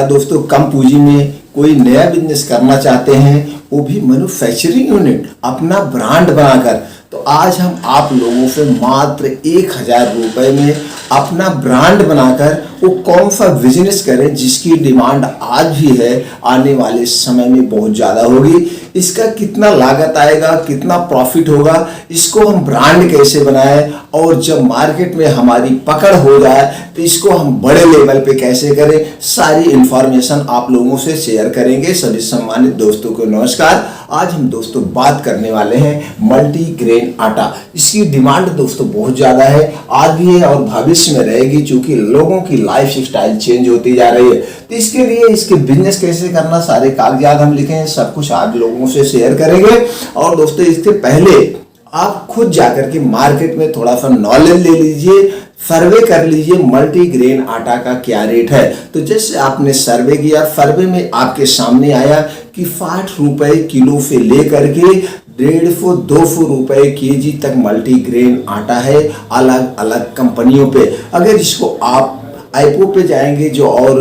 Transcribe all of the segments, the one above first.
दोस्तों कम पूंजी में कोई नया बिजनेस करना चाहते हैं, वो भी मैन्युफैक्चरिंग यूनिट अपना ब्रांड बनाकर, तो आज हम आप लोगों से मात्र 1000 रुपये में अपना ब्रांड बनाकर वो कौन सा बिजनेस करें जिसकी डिमांड आज भी है, आने वाले समय में बहुत ज़्यादा होगी। इसका कितना लागत आएगा, कितना प्रॉफिट होगा, इसको हम ब्रांड कैसे बनाएं, और जब मार्केट में हमारी पकड़ हो जाए तो इसको हम बड़े लेवल पे कैसे करें, सारी इंफॉर्मेशन आप लोगों से शेयर करेंगे। सभी सम्मानित दोस्तों को नमस्कार। आज हम दोस्तों बात करने वाले हैं मल्टी ग्रेन आटा। इसकी डिमांड दोस्तों बहुत ज़्यादा है, आज भी है और भविष्य में रहेगी, क्योंकि लोगों की लाइफ स्टाइल चेंज होती जा रही है। तो इसके लिए इसके बिजनेस कैसे करना, सारे कागजात हम लिखे हैं, सब कुछ आप लोगों से शेयर करेंगे। और दोस्तों इसके पहले आप खुद जाकर के मार्केट में थोड़ा सा नॉलेज ले लीजिए, सर्वे कर लीजिए मल्टी ग्रेन आटा का क्या रेट है। तो जैसे आपने सर्वे किया, सर्वे में आपके सामने आया कि 60 रुपए किलो से लेकर के 150-200 रुपए केजी तक मल्टी ग्रेन आटा है अलग अलग कंपनियों पे। अगर इसको आप आईपो पे जाएंगे, जो और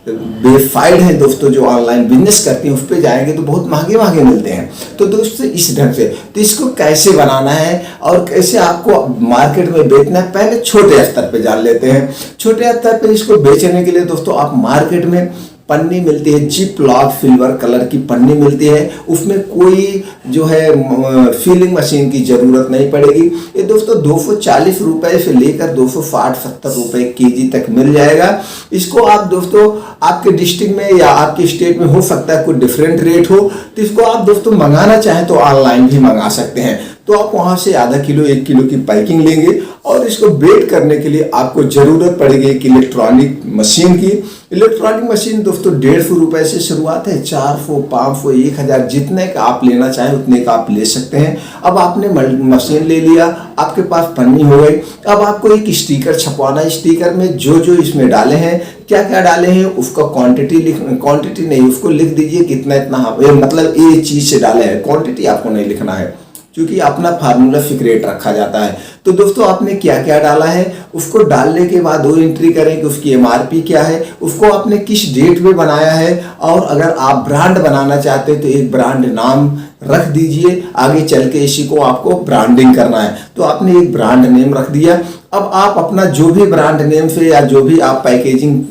वेबसाइट है दोस्तों जो ऑनलाइन बिजनेस करती हैं, उस पे जाएंगे तो बहुत महंगे महंगे मिलते हैं। तो दोस्तों इस ढंग से तो इसको कैसे बनाना है और कैसे आपको मार्केट में बेचना है, पहले छोटे स्तर पे जान लेते हैं। छोटे स्तर पे इसको बेचने के लिए दोस्तों आप मार्केट में पन्नी मिलती है, जिप लॉक सिल्वर कलर की पन्नी मिलती है, उसमें कोई जो है फीलिंग मशीन की जरूरत नहीं पड़ेगी। ये दोस्तों 240 रुपए से लेकर 260-70 रुपए केजी तक मिल जाएगा। इसको आप दोस्तों आपके डिस्ट्रिक्ट में या आपके स्टेट में हो सकता है कोई डिफरेंट रेट हो, तो इसको आप दोस्तों मंगाना चाहें तो ऑनलाइन भी मंगा सकते हैं। तो आप वहां से आधा किलो 1 किलो की पैकिंग लेंगे और इसको बेक करने के लिए आपको जरूरत पड़ेगी एक इलेक्ट्रॉनिक मशीन की। इलेक्ट्रॉनिक मशीन दोस्तों 150 रुपए से शुरुआत है, 400, 500, 1000 जितने का आप लेना चाहें उतने का आप ले सकते हैं। अब आपने मशीन ले लिया, आपके पास पन्नी हो गई, अब आपको एक स्टिकर छपवाना है। स्टिकर में जो जो इसमें डाले हैं, क्या क्या डाले हैं, उसका क्वांटिटी नहीं, उसको लिख दीजिए कितना इतना, मतलब ये चीज से डाले हैं, क्वांटिटी आपको नहीं लिखना है क्योंकि अपना फार्मूला सीक्रेट रखा जाता है। तो दोस्तों आपने क्या क्या डाला है, उसको डालने के बाद वो एंट्री करें कि उसकी एमआरपी क्या है, उसको आपने किस डेट में बनाया है, और अगर आप ब्रांड बनाना चाहते हैं तो एक ब्रांड नाम रख दीजिए। आगे चल के इसी को आपको ब्रांडिंग करना है, तो आपने एक ब्रांड नेम रख दिया। अब आप अपना जो भी ब्रांड नेम से या जो भी आप पैकेजिंग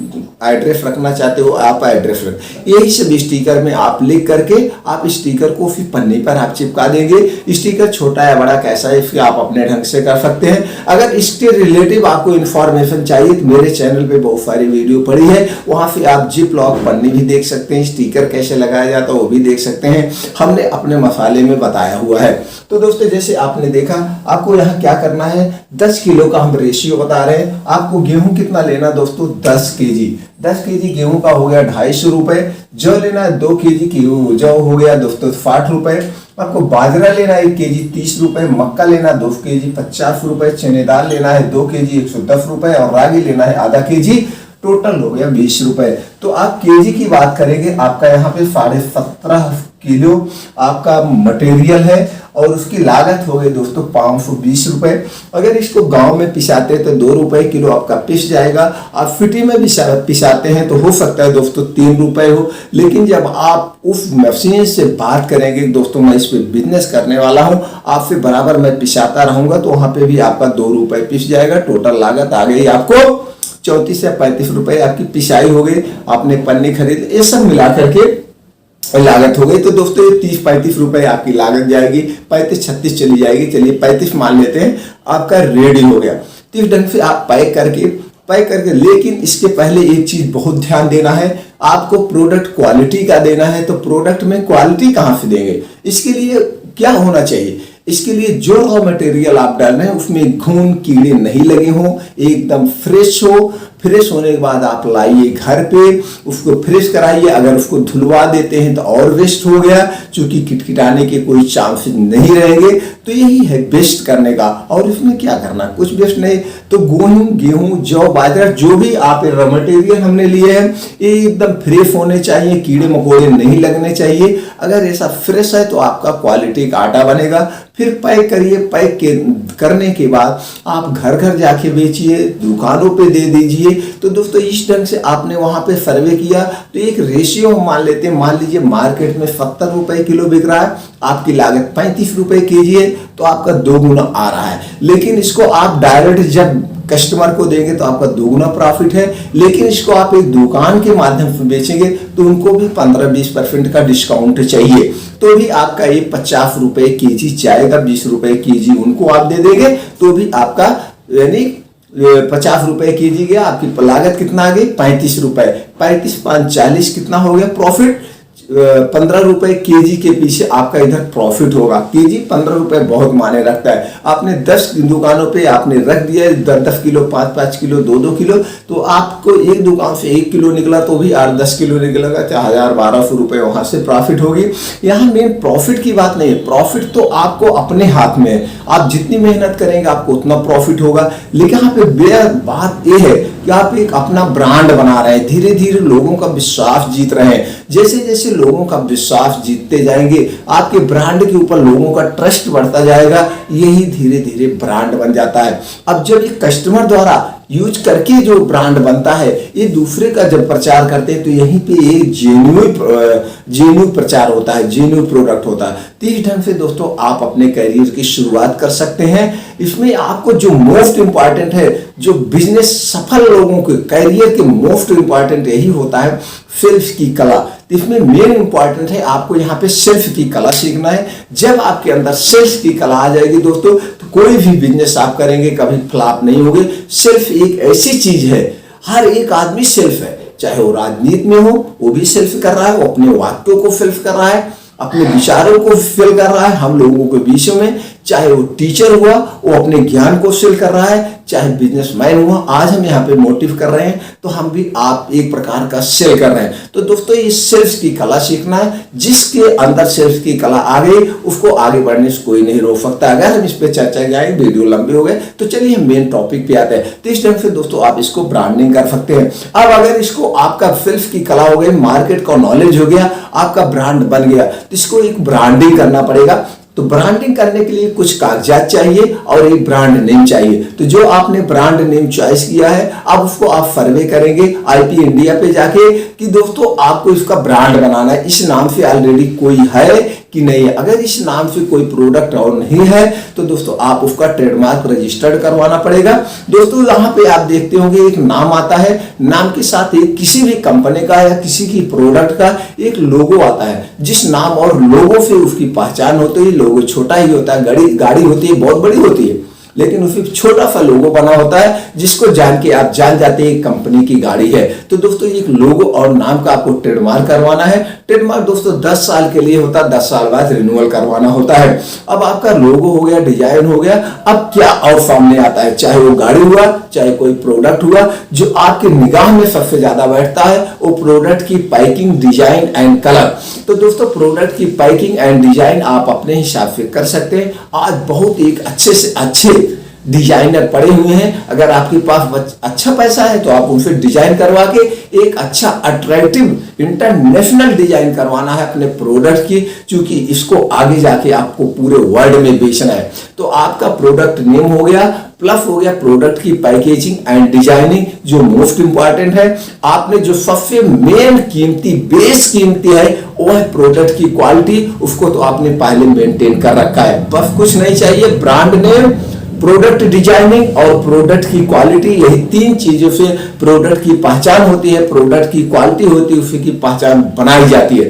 एड्रेस रखना चाहते हो, आप एड्रेस रख, यही सब स्टिकर में आप लिख करके आप स्टिकर को फिर पन्नी पर आप चिपका देंगे। स्टिकर छोटा या बड़ा कैसा है फिर आप अपने ढंग से कर सकते हैं। अगर इसके रिलेटिव आपको इन्फॉर्मेशन चाहिए तो मेरे चैनल पे बहुत सारी वीडियो पड़ी है, वहां से आप जिप लॉक पन्नी भी देख सकते हैं, स्टिकर कैसे लगाया जाता है वो भी देख सकते हैं, हमने अपने मसाले में बताया हुआ है। तो दोस्तों जैसे आपने देखा, आपको यहाँ क्या करना है, 10 किलो का हम रेशियो बता रहे हैं। आपको गेहूं कितना लेना दोस्तों, 10 केजी। 10 केजी गेहूं का हो गया 250 रुपए। जौ लेना है 2 केजी की जौ हो गया दोस्तों 60 रुपए। आपको बाजरा लेना है 1 केजी 30 रुपए, मक्का लेना 2 केजी 50 रुपए, चने दाल लेना है 2 केजी 110 रुपए, और रागी लेना है आधा केजी, टोटल हो गया 20 रुपए। तो आप केजी की बात करेंगे, आपका यहाँ पे 17.5 किलो आपका मटेरियल है और उसकी लागत हो गई दोस्तों 520 रुपए। अगर इसको गांव में पिसाते हैं तो 2 रुपए किलो आपका पिस जाएगा। आप सिटी में पिसाते हैं तो हो सकता है दोस्तों 3 रुपए हो, लेकिन जब आप उस मशीन से बात करेंगे दोस्तों, मैं इस पे बिजनेस करने वाला हूं, आपसे बराबर मैं पिसाता रहूंगा, तो वहां पे भी आपका 2 रुपए पिस जाएगा। टोटल लागत आ गई आपको 34 से 35 रुपए, आपकी पिसाई हो गई, आपने पन्नी खरीद, ये सब मिला करके लागत हो गई। तो दोस्तों ये 30-35 रुपए आपकी लागत जाएगी, 35-36 चली जाएगी, चलिए 35 मान लेते हैं, आपका रेडी हो गया। तो इस ढंग से आप पैक करके, लेकिन इसके पहले एक चीज बहुत ध्यान देना है, आपको प्रोडक्ट क्वालिटी का देना है। तो प्रोडक्ट में क्वालिटी कहाँ से देंगे, इसके लिए क्या होना चाहिए, इसके लिए जो रॉ मटेरियल आप डाल रहे हैं उसमें घुन कीड़े नहीं लगे हों, एकदम फ्रेश हो। फ्रेश होने के बाद आप लाइए घर पे, उसको फ्रेश कराइए। अगर उसको धुलवा देते हैं तो और वेस्ट हो गया, क्योंकि किटकिटाने के कोई चांसेस नहीं रहेंगे। तो यही है बेस्ट करने का, और इसमें क्या करना, कुछ बेस्ट नहीं। तो गेहूं जौ बाजरा जो भी आप रॉ मटेरियल हमने लिए हैं, ये एकदम फ्रेश होने चाहिए, कीड़े मकोड़े नहीं लगने चाहिए। अगर ऐसा फ्रेश है तो आपका क्वालिटी का आटा बनेगा। फिर पैक करिए, करने के बाद आप घर घर जाके बेचिए, दुकानों पे दे दीजिए। चाहिए। तो दोस्तों इस ढंग से आपने वहां पे सर्वे किया तो एक रेशियो हम मान लेते हैं, मान लीजिए मार्केट में 70 रुपए किलो बिक रहा है, आपकी लागत 35 रुपए केजी है, तो आपका 2 गुना आ रहा है। लेकिन इसको आप डायरेक्ट जब कस्टमर को देंगे तो आपका 2 गुना प्रॉफिट है। लेकिन इसको आप एक दुकान के माध्यम से बेचेंगे तो उनको भी 15-20% का डिस्काउंट चाहिए, तो भी आपका ये 50 रुपए केजी जाएगा, 20 रुपए केजी उनको आप दे देंगे तो भी आपका यानी 50 रुपए केजी गया, आपकी लागत कितना आ गई 35 रुपए, 35 5 40 कितना हो गया प्रॉफिट, 15 रुपए केजी के पीछे आपका इधर प्रॉफिट होगा। केजी 15 रुपए बहुत मायने रखता है। आपने 10 दुकानों पे आपने रख दिया 10-10 किलो, 5-5 किलो, 2-2 किलो, तो आपको एक दुकान से 1 किलो निकला तो भी 8-10 किलो निकलेगा, 1000-1200 रुपए वहां से प्रॉफिट होगी। यहाँ मेन प्रॉफिट की बात नहीं है, प्रॉफिट तो आपको अपने हाथ में है, आप जितनी मेहनत करेंगे आपको उतना प्रॉफिट होगा। लेकिन यहाँ पे बात यह है कि आप एक अपना ब्रांड बना रहे हैं, धीरे धीरे लोगों का विश्वास जीत रहे हैं। जैसे जैसे लोगों का विश्वास जीतते जाएंगे, आपके ब्रांड के ऊपर लोगों का ट्रस्ट बढ़ता जाएगा, यही धीरे धीरे ब्रांड बन जाता है। अब जब ये कस्टमर द्वारा यूज करके जो ब्रांड बनता है, ये दूसरे का जब प्रचार करते हैं तो यहीं पे एक जेन्युइन प्रचार होता है, जेन्युइन प्रोडक्ट होता है। तो इस ढंग से दोस्तों आप अपने करियर की शुरुआत कर सकते हैं। इसमें आपको जो मोस्ट इंपॉर्टेंट है, जो बिजनेस सफल लोगों के करियर के मोस्ट इंपॉर्टेंट यही होता है सेल्स की कला। इसमें मेन इंपॉर्टेंट है आपको यहाँ पे सेल्स की कला सीखना है। जब आपके अंदर सेल्स की कला आ जाएगी दोस्तों, तो कोई भी बिजनेस आप करेंगे कभी फ्लॉप नहीं होगे। सेल्फ एक ऐसी चीज है, हर एक आदमी सेल्फ है, चाहे वो राजनीति में हो वो भी सेल्फ कर रहा है, वो अपने वाक्यों को सेल्फ कर रहा है, अपने विचारों को फिल कर रहा है हम लोगों के बीच में, चाहे वो टीचर हुआ वो अपने ज्ञान को सेल कर रहा है, चाहे बिजनेसमैन हुआ, आज हम यहाँ पे मोटिव कर रहे हैं तो हम भी आप एक प्रकार का सेल कर रहे हैं। तो दोस्तों ये सेल्स की कला सीखना है, जिसके अंदर सेल्स की कला आ गई उसको आगे बढ़ने से कोई नहीं रोक सकता। अगर हम इस पे चर्चा जाएंगे वीडियो लंबे हो गए, तो चलिए हम मेन टॉपिक पे आते हैं। तो इस ढंग से दोस्तों आप इसको ब्रांडिंग कर सकते हैं। अब अगर इसको आपका सेल्स की कला हो गई, मार्केट का नॉलेज हो गया, आपका ब्रांड बन गया, तो इसको एक ब्रांडिंग करना पड़ेगा। तो ब्रांडिंग करने के लिए कुछ कागजात चाहिए और एक ब्रांड नेम चाहिए। तो जो आपने ब्रांड नेम चॉइस किया है, अब उसको आप सर्वे करेंगे IP इंडिया पे जाके कि दोस्तों आपको इसका ब्रांड बनाना है, इस नाम से ऑलरेडी कोई है कि नहीं है। अगर इस नाम से कोई प्रोडक्ट और नहीं है तो दोस्तों आप उसका ट्रेडमार्क रजिस्टर्ड करवाना पड़ेगा। दोस्तों यहाँ पे आप देखते होंगे एक नाम आता है, नाम के साथ एक किसी भी कंपनी का या किसी की प्रोडक्ट का एक लोगो आता है। जिस नाम और लोगो से उसकी पहचान होती है, लोगो छोटा ही होता है, गाड़ी होती है बहुत बड़ी होती है, लेकिन उसमें छोटा सा लोगो बना होता है जिसको जान के आप जान जाते हैं कंपनी की गाड़ी है। तो दोस्तों एक लोगो और नाम का आपको ट्रेडमार्क करवाना है। ट्रेडमार्क दोस्तों 10 साल के लिए होता है, 10 साल बाद रिन्यूअल करवाना होता है। अब आपका लोगो हो गया, डिजाइन हो गया, अब क्या और सामने आता है, चाहे वो गाड़ी हुआ चाहे कोई प्रोडक्ट हुआ, जो आपकी निगाह में सबसे ज्यादा बैठता है वो प्रोडक्ट की पैकिंग, डिजाइन एंड कलर। तो दोस्तों प्रोडक्ट की पैकिंग एंड डिजाइन आप अपने हिसाब से कर सकते हैं। आज बहुत एक अच्छे से अच्छे डिजाइनर पड़े हुए हैं, अगर आपके पास अच्छा पैसा है तो आप उनसे डिजाइन करवा के एक अच्छा अट्रैक्टिव इंटरनेशनल डिजाइन करवाना है अपने प्रोडक्ट की, क्योंकि इसको आगे जाके आपको पूरे वर्ल्ड में बेचना है। तो आपका प्रोडक्ट नेम हो गया, प्लस हो गया प्रोडक्ट की पैकेजिंग एंड डिजाइनिंग, जो मोस्ट इंपॉर्टेंट है। आपने जो सबसे मेन कीमती बेस कीमती है वो है प्रोडक्ट की क्वालिटी, उसको तो आपने पहले मेंटेन कर रखा है। बस कुछ नहीं चाहिए, ब्रांड नेम, प्रोडक्ट डिजाइनिंग और प्रोडक्ट की क्वालिटी, यही 3 चीजों से प्रोडक्ट की पहचान होती है, प्रोडक्ट की क्वालिटी होती है, उसकी पहचान बनाई जाती है।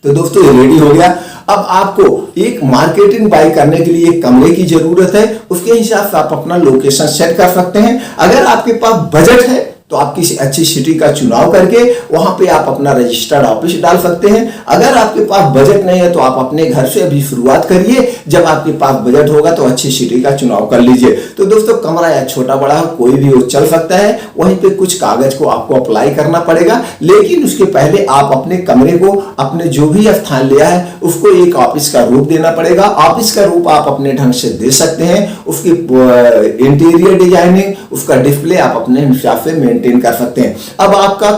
तो दोस्तों ये रेडी हो गया। अब आपको एक मार्केटिंग बाय करने के लिए एक कमरे की जरूरत है, उसके हिसाब से आप अपना लोकेशन सेट कर सकते हैं। अगर आपके पास बजट है तो आप किसी अच्छी सिटी का चुनाव करके वहां पे आप अपना रजिस्टर्ड ऑफिस डाल सकते हैं। अगर आपके पास बजट नहीं है तो आप अपने घर से अभी शुरुआत करिए, जब आपके पास बजट होगा तो अच्छी सिटी का चुनाव कर लीजिए। तो दोस्तों कमरा या छोटा बड़ा कोई भी वो चल सकता है, वहीं पे कुछ कागज को आपको अप्लाई करना पड़ेगा, लेकिन उसके पहले आप अपने कमरे को, अपने जो भी स्थान लिया है उसको एक ऑफिस का रूप देना पड़ेगा। ऑफिस का रूप आप अपने ढंग से दे सकते हैं, उसकी इंटीरियर डिजाइनिंग, उसका डिस्प्ले आप अपने हिसाब से मेंटेन कर सकते हैं। अब आपका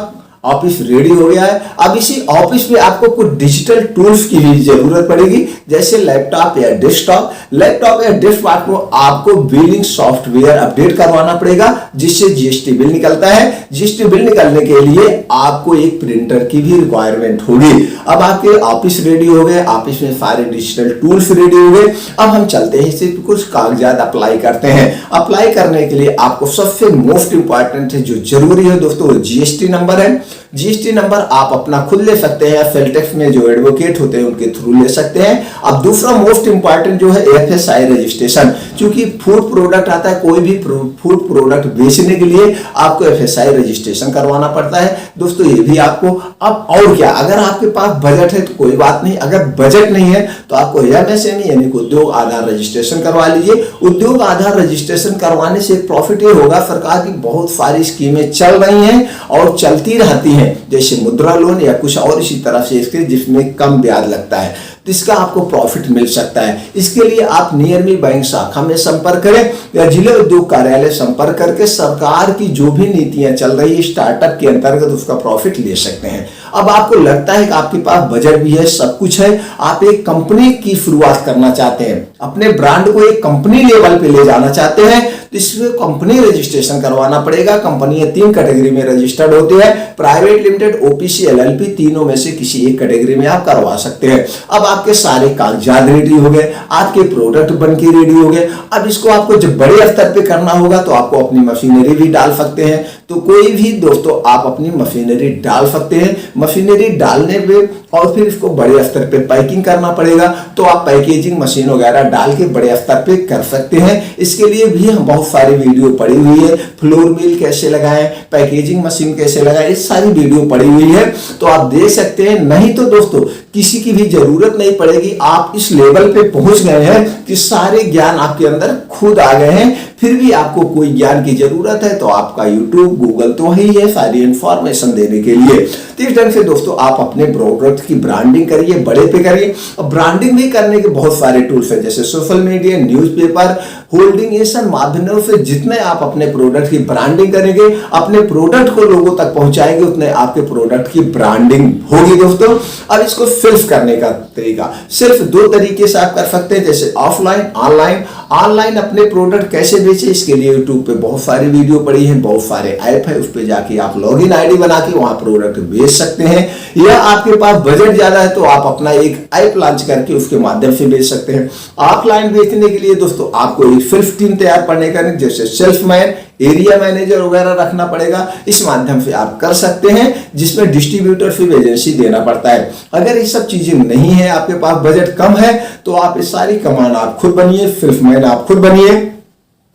ऑफिस रेडी हो गया है। अब इसी ऑफिस में आपको कुछ डिजिटल टूल्स की भी जरूरत पड़ेगी, जैसे लैपटॉप या डेस्कटॉप। लैपटॉप या डेस्कटॉप को आपको बिलिंग सॉफ्टवेयर अपडेट करवाना पड़ेगा, जिससे जीएसटी बिल निकलता है। जीएसटी बिल निकलने के लिए आपको एक प्रिंटर की भी रिक्वायरमेंट होगी। अब आपके ऑफिस रेडी हो गए, ऑफिस में सारे डिजिटल टूल्स रेडी हो गए। अब हम चलते हैं, सिर्फ कुछ कागजात अप्लाई करते हैं। अप्लाई करने के लिए आपको सबसे मोस्ट इंपॉर्टेंट है, जो जरूरी है दोस्तों, जीएसटी नंबर है। जीएसटी नंबर आप अपना खुद ले सकते हैं, सेलटेक्स में जो एडवोकेट होते हैं उनके थ्रू ले सकते हैं। अब दूसरा मोस्ट इंपॉर्टेंट जो है एफएसआई रजिस्ट्रेशन, क्योंकि फूड प्रोडक्ट आता है, कोई भी फूड प्रोडक्ट बेचने के लिए आपको एफएसआई रजिस्ट्रेशन करवाना पड़ता है दोस्तों, ये भी आपको। अब और क्या, अगर आपके पास बजट है तो कोई बात नहीं, अगर बजट नहीं है तो आपको एमएसएमई यानी उद्योग आधार रजिस्ट्रेशन करवा लीजिए। उद्योग आधार रजिस्ट्रेशन करवाने से प्रॉफिट ये होगा, सरकार की बहुत सारी स्कीमें चल रही हैं और चलती रहती हैं, जैसे मुद्रा लोन या कुछ और इसी तरह से इसके, जिसमें कम ब्याज लगता है, तो इसका आपको प्रॉफिट मिल सकता है। इसके लिए आप नियरली बैंक शाखा में संपर्क करें या जिला उद्योग कार्यालय संपर्क करके सरकार की जो भी नीतियां चल रही है स्टार्टअप के अंतर्गत उसका प्रॉफिट ले सकते हैं। अब आपको लगता है कि आपके पास बजट भी है, सब कुछ है, आप एक कंपनी की शुरुआत करना चाहते हैं, अपने ब्रांड को एक कंपनी लेवल पे ले जाना चाहते हैं, तो इसमें कंपनी रजिस्ट्रेशन करवाना पड़ेगा। कंपनी 3 कैटेगरी में रजिस्टर्ड होती है, प्राइवेट लिमिटेड, ओपीसी, एलएलपी, तीनों में से किसी एक कैटेगरी में आप करवा सकते हैं। अब आपके सारे कागजात रेडी हो गए, आपके प्रोडक्ट बनके रेडी हो गए। अब इसको आपको जब बड़े स्तर पे करना होगा तो आपको अपनी मशीनरी भी डाल सकते हैं, तो कोई भी दोस्तों आप अपनी मशीनरी डाल सकते हैं। मशीनरी डालने पे और फिर इसको बड़े स्तर पे पैकिंग करना पड़ेगा, तो आप पैकेजिंग मशीन वगैरह डाल के बड़े स्तर पे कर सकते हैं। इसके लिए भी हम बहुत सारी वीडियो पड़ी हुई है, फ्लोर मिल कैसे लगाएं, पैकेजिंग मशीन कैसे लगाएं, इस सारी वीडियो पड़ी हुई है, तो आप देख सकते हैं। नहीं तो दोस्तों किसी की भी जरूरत नहीं पड़ेगी, आप इस लेवल पे पहुंच गए हैं कि सारे ज्ञान आपके अंदर खुद आ गए हैं। फिर भी आपको कोई ज्ञान की जरूरत है तो आपका यूट्यूब, गूगल तो ही है सारी इंफॉर्मेशन देने के लिए। तो इस ढंग से दोस्तों आप अपने प्रोडक्ट की ब्रांडिंग करिए, बड़े पे करिए। और ब्रांडिंग भी करने के बहुत सारे टूल्स हैं, जैसे सोशल मीडिया, न्यूज़पेपर, होल्डिंग, ये सब माध्यमों से जितने आप अपने प्रोडक्ट की ब्रांडिंग करेंगे, अपने प्रोडक्ट को लोगों तक पहुंचाएंगे, उतने आपके प्रोडक्ट की ब्रांडिंग होगी दोस्तों। अब इसको सिर्फ करने का तरीका सिर्फ 2 तरीके से आप कर सकते हैं, जैसे ऑफलाइन, ऑनलाइन। ऑनलाइन अपने प्रोडक्ट कैसे बेचे, इसके लिए यूट्यूब पे बहुत सारी वीडियो पड़ी है, बहुत सारे ऐप है, उस पर जाके आप लॉगिन आईडी बना के वहां प्रोडक्ट बेच सकते हैं। या आपके पास बजट ज्यादा है तो आप अपना एक ऐप लॉन्च करके उसके माध्यम से बेच सकते हैं। ऑफलाइन बेचने के लिए दोस्तों आपको एक सेल्फ टीम तैयार करने का, जैसे सेल्समैन, एरिया मैनेजर वगैरह रखना पड़ेगा। इस माध्यम से आप कर सकते हैं, जिसमें डिस्ट्रीब्यूटरशिप एजेंसी देना पड़ता है। अगर ये सब चीजें नहीं है, आपके पास बजट कम है, तो आप ये सारी कमान आप खुद बनिए, सेल्समैन आप खुद बनिए,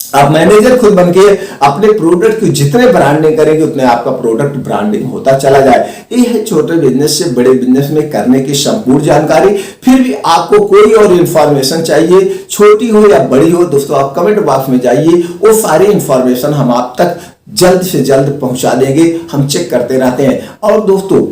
आप मैनेजर खुद बनके अपने प्रोडक्ट की जितने ब्रांडिंग करेंगे उतने आपका प्रोडक्ट ब्रांडिंग होता चला जाए। ये है छोटे बिजनेस से बड़े बिजनेस में करने की संपूर्ण जानकारी। फिर भी आपको कोई और इंफॉर्मेशन चाहिए, छोटी हो या बड़ी हो, दोस्तों आप कमेंट बॉक्स में जाइए, वो सारी इंफॉर्मेशन हम आप तक जल्द से जल्द पहुंचा देंगे। हम चेक करते रहते हैं। और दोस्तों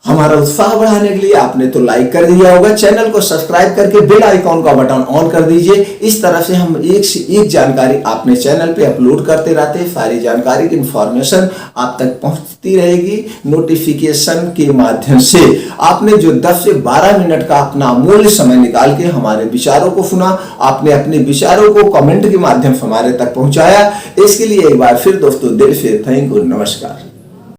हमारा उत्साह बढ़ाने के लिए आपने तो लाइक कर दिया होगा, चैनल को सब्सक्राइब करके बेल आइकॉन का बटन ऑन कर दीजिए। इस तरह से हम एक से एक जानकारी अपने चैनल पे अपलोड करते रहते हैं। सारी जानकारी की इंफॉर्मेशन आप तक पहुंचती रहेगी नोटिफिकेशन के माध्यम से। आपने जो 10 से 12 मिनट का अपना अमूल्य समय निकाल के हमारे विचारों को सुना, आपने अपने विचारों को कमेंट के माध्यम से हमारे तक पहुंचाया, इसके लिए एक बार फिर दोस्तों दिल से थैंक यू, नमस्कार।